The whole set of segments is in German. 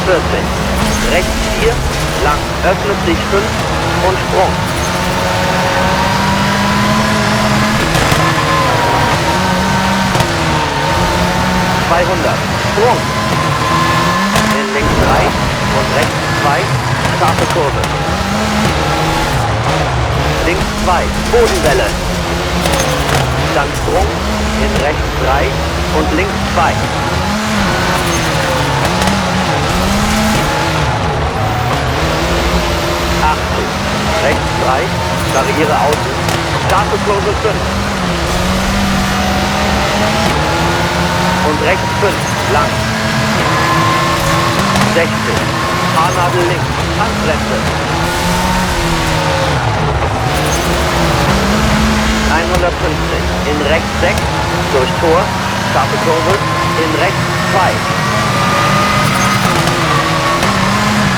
40. Rechts 4, lang, öffnet sich 5 und Sprung. Sprung. In links 3 und rechts 2, scharfe Kurve. Links 2, Bodenwelle. Dann Sprung, in rechts 3 und links 2. Rechts 3, Barriere außen, scharfe Kurve 5. Und rechts 5, lang. 60, Haarnadel links, Handbremse. 150, in rechts 6, durch Tor, scharfe Kurve, in rechts 2.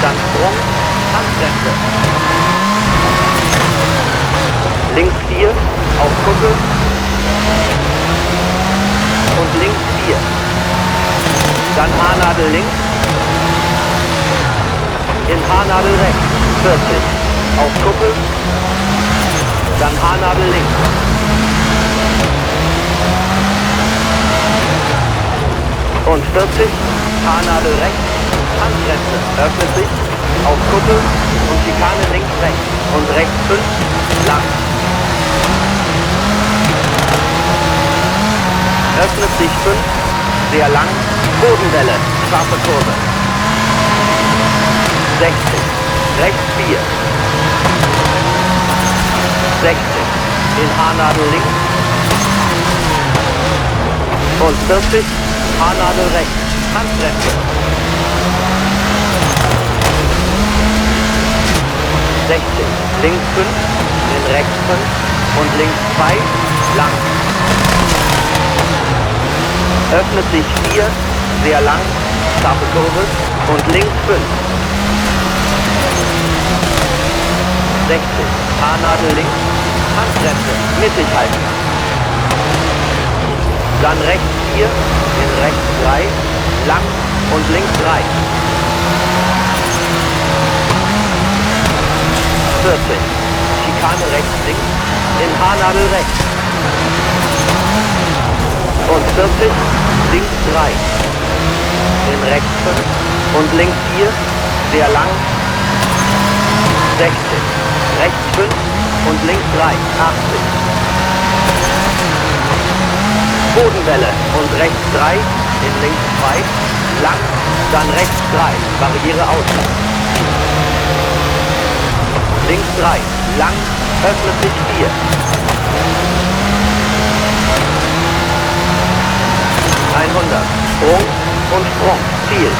Dann Sprung, Handbremse. Links 4, auf Kuppel und links 4. Dann Haarnadel links, in Haarnadel rechts, 40. Auf Kuppel, dann Haarnadel links. Und 40, Haarnadel rechts, Handbremse, öffnet sich, auf Kuppel und Schikane links rechts und rechts 5, lang. Öffnet sich 5, sehr lang, Bodenwelle, scharfe Kurve. 60, rechts 4. 60, in Haarnadel links. Und 40, Haarnadel rechts, Handbremse. 60, links 5, in rechts 5 und links 2, lang. Öffnet sich 4, sehr lang, scharfe Kurve und links 5. 60, Haarnadel links, Handbremse, mittig halten. Dann rechts 4, in rechts 3, lang und links 3. 40, Schikane rechts links, in Haarnadel rechts. Und 40, links 3. In rechts 5 und links 4, sehr lang. 60, rechts 5 und links 3, 80. Bodenwelle und rechts 3, in links 2, lang, dann rechts 3, Barriere außen. Links 3, lang, öffnet sich 4. 100, Sprung und Sprung, Ziel.